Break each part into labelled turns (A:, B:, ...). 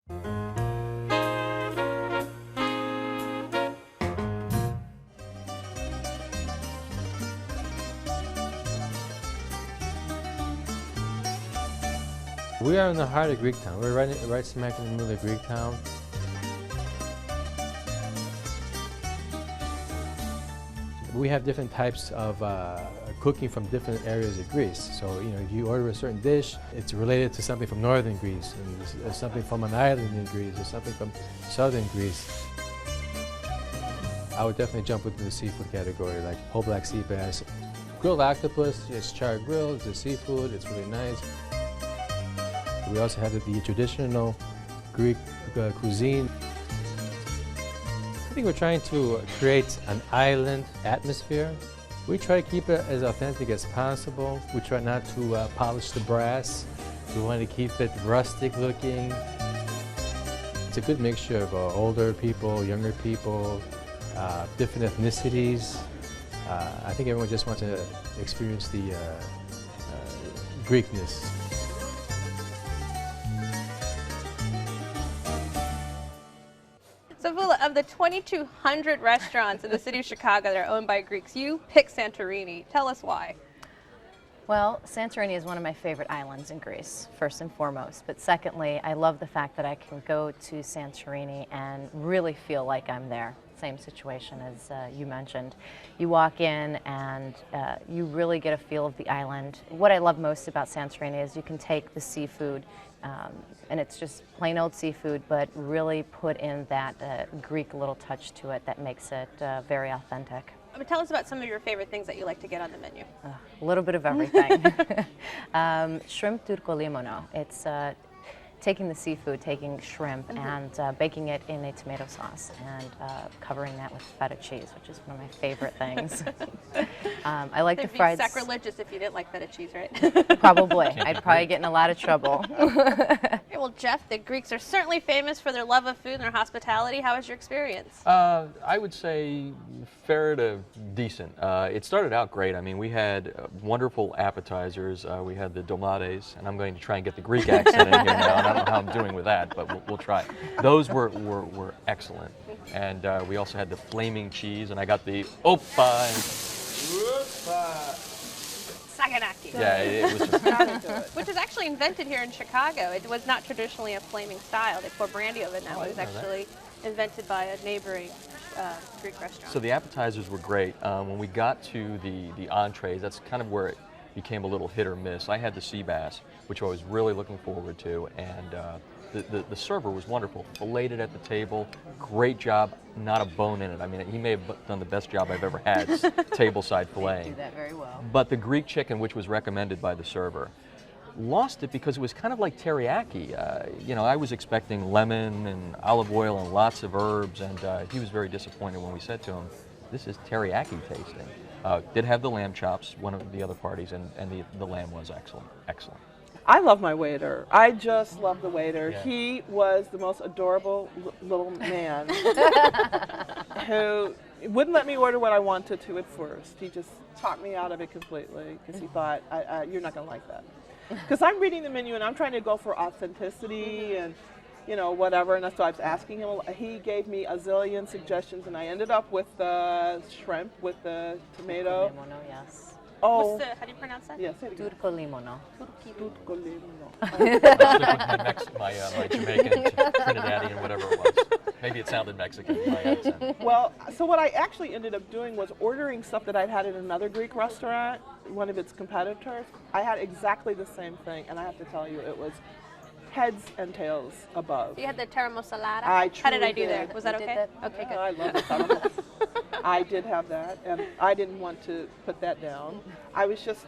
A: We are in the heart of Greektown. We're right smack in the middle of Greektown. We have different types of cooking from different areas of Greece. So, you know, if you order a certain dish, it's related to something from northern Greece, and there's something from an island in Greece, or something from southern Greece. I would definitely jump into the seafood category, like whole black sea bass. Grilled octopus, it's char grilled, it's a seafood, it's really nice. We also have the traditional Greek cuisine. I think we're trying to create an island atmosphere. We try to keep it as authentic as possible. We try not to polish the brass. We want to keep it rustic looking. It's a good mixture of older people, younger people, different ethnicities. I think everyone just wants to experience the Greekness.
B: So, Vula, of the 2,200 restaurants in the city of Chicago that are owned by Greeks, you picked Santorini. Tell us why.
C: Well, Santorini is one of my favorite islands in Greece, first and foremost. But secondly, I love the fact that I can go to Santorini and really feel like I'm there. Same situation as you mentioned. You walk in and you really get a feel of the island. What I love most about Santorini is you can take the seafood, and it's just plain old seafood, but really put in that Greek little touch to it that makes it very authentic.
B: Tell us about some of your favorite things that you like to get on the menu.
C: A little bit of everything. Shrimp turco limono. It's taking the seafood, taking shrimp, and baking it in a tomato sauce, and covering that with feta cheese, which is one of my favorite things. I like the fried.
B: It'd be sacrilegious if you didn't like feta cheese, right?
C: Probably. I'd probably get in a lot of trouble.
B: Okay, well, Jeff, the Greeks are certainly famous for their love of food and their hospitality. How was your experience?
D: I would say fair to decent. It started out great. I mean, we had wonderful appetizers. We had the domates, and I'm going to try and get the Greek accent in here now. I don't know how I'm doing with that, but we'll try. Those were excellent. And we also had the flaming cheese, and I got the oppa.
B: Saganaki.
D: Yeah, it was just...
B: Which was actually invented here in Chicago. It was not traditionally a flaming style. They pour brandy over it now. It was actually invented by a neighboring Greek restaurant.
D: So the appetizers were great. When we got to the entrees, that's kind of where it became a little hit or miss. I had the sea bass, which I was really looking forward to, and the server was wonderful. Filleted at the table, great job, not a bone in it. I mean, he may have done the best job I've ever had tableside filleting.
C: They do that very well.
D: But the Greek chicken, which was recommended by the server, lost it because it was kind of like teriyaki. You know, I was expecting lemon and olive oil and lots of herbs, and he was very disappointed when we said to him, this is teriyaki tasting. Did have the lamb chops, one of the other parties, and the lamb was excellent, excellent.
E: I love my waiter. I just love the waiter.
D: Yeah.
E: He was the most adorable little man who wouldn't let me order what I wanted to at first. He just talked me out of it completely because he thought, you're not going to like that. Because I'm reading the menu and I'm trying to go for authenticity and, you know, whatever. And so I was asking him. He gave me a zillion suggestions, and I ended up with the shrimp with the tomato.
C: Limono, yes.
E: Oh,
B: How do you pronounce that?
E: yes.
C: Turco limono.
E: Turco limono.
D: My Jamaican, Trinidadian, whatever it was. Maybe it sounded Mexican, my accent.
E: Well, so what I actually ended up doing was ordering stuff that I'd had at another Greek restaurant, one of its competitors. I had exactly the same thing, and I have to tell you, it was heads and tails above.
B: You had the taramosalada?
E: I
B: How did I do
E: truly
B: there?
E: did.
B: Was that
C: You
B: okay?
C: did that?
B: Okay,
E: Yeah,
B: good.
E: I love it. I did have that, and I didn't want to put that down. I was just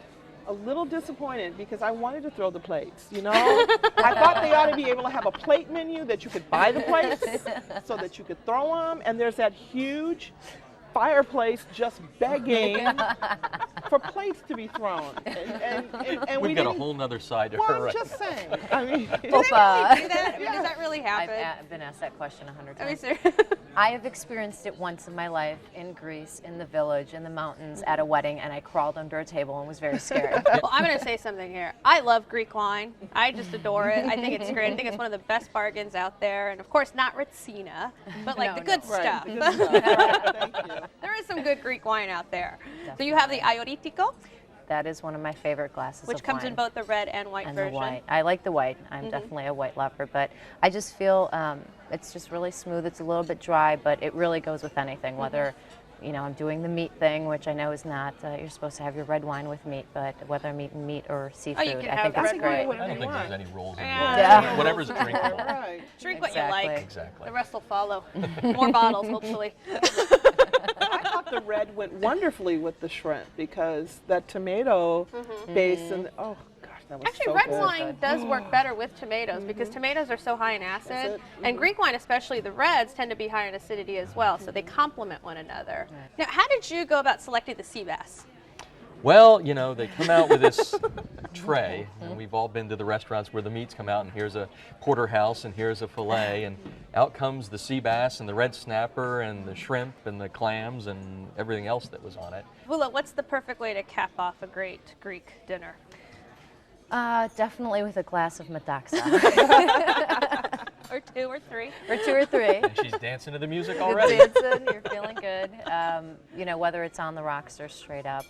E: a little disappointed because I wanted to throw the plates, you know? I thought they ought to be able to have a plate menu that you could buy the plates so that you could throw them, and there's that huge fireplace just begging for plates to be thrown. And
D: We've
E: we
D: got a
E: didn't-
D: whole nother side to
E: Well,
D: her
E: I'm
D: right
E: just
D: now.
E: saying. I mean,
B: Do they really do that? I mean, does that really happen?
C: I've been asked that question 100
B: I mean,
C: times.
B: seriously.
C: I have experienced it once in my life in Greece, in the village, in the mountains, at a wedding, and I crawled under a table and was very scared.
B: Well, I'm going to say something here. I love Greek wine. I just adore it. I think it's great. I think it's one of the best bargains out there. And of course, not Ritsina, but like
C: No,
B: the good
C: no.
E: right,
B: stuff.
E: the good stuff. Right, thank you.
B: There is some good Greek wine out there. So you have the Ioritiko,
C: That is one of my favorite glasses
B: which
C: of
B: comes
C: wine.
B: in both the red and white
C: And
B: version.
C: the white. I like the white. I'm definitely a white lover, but I just feel it's just really smooth. It's a little bit dry, but it really goes with anything. Whether, you know, I'm doing the meat thing, which I know is not. You're supposed to have your red wine with meat, but whether I'm eating meat or seafood,
B: can
C: I
B: have
C: think it's
B: red
C: great.
B: wine.
D: I don't think there's any rules
B: Yeah.
D: involved.
C: Yeah.
D: Whatever's drinkable.
E: Right.
B: Drink what
C: Exactly.
B: you like.
D: Exactly.
B: The rest will follow. More bottles, hopefully.
E: I thought the red went wonderfully with the shrimp because that tomato base and oh gosh, that was
B: Actually,
E: so
B: red
E: good.
B: wine does work better with tomatoes because tomatoes are so high in acid,
E: That's it.
B: and Greek wine, especially the reds, tend to be high in acidity as well, so they complement one another. Now, how did you go about selecting the sea bass?
D: Well, you know, they come out with this tray, and we've all been to the restaurants where the meats come out, and here's a porterhouse, and here's a fillet, and out comes the sea bass, and the red snapper, and the shrimp, and the clams, and everything else that was on it.
B: Vula, what's the perfect way to cap off a great Greek dinner?
C: Definitely with a glass of metaxa.
B: Or two or three?
C: Or two or three.
D: And she's dancing to the music
C: You're
D: already.
C: dancing, you're feeling good. You know, whether it's on the rocks or straight up,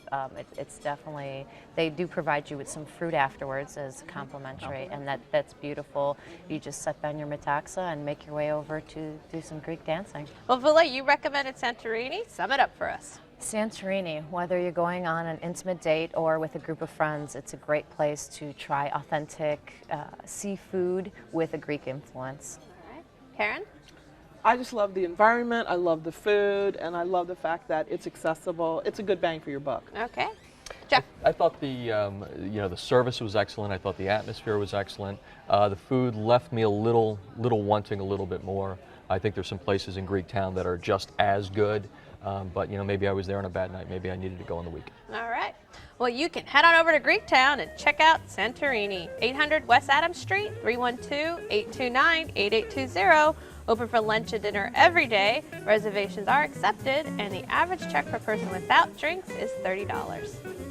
C: it's definitely, they do provide you with some fruit afterwards as complimentary, and that's beautiful. You just set down your metaxa and make your way over to do some Greek dancing.
B: Well, Vula, you recommended Santorini. Sum it up for us.
C: Santorini, whether you're going on an intimate date or with a group of friends, it's a great place to try authentic seafood with a Greek influence.
B: All right. Karen?
E: I just love the environment. I love the food, and I love the fact that it's accessible. It's a good bang for your buck.
B: Okay. Jeff?
D: I thought the you know, the service was excellent. I thought the atmosphere was excellent. The food left me a little wanting a little bit more. I think there's some places in Greektown that are just as good. But you know, maybe I was there on a bad night. Maybe I needed to go on the weekend.
B: All right. Well, you can head on over to Greektown and check out Santorini, 800 West Adams Street, 312-829-8820. Open for lunch and dinner every day. Reservations are accepted, and the average check per person without drinks is $30.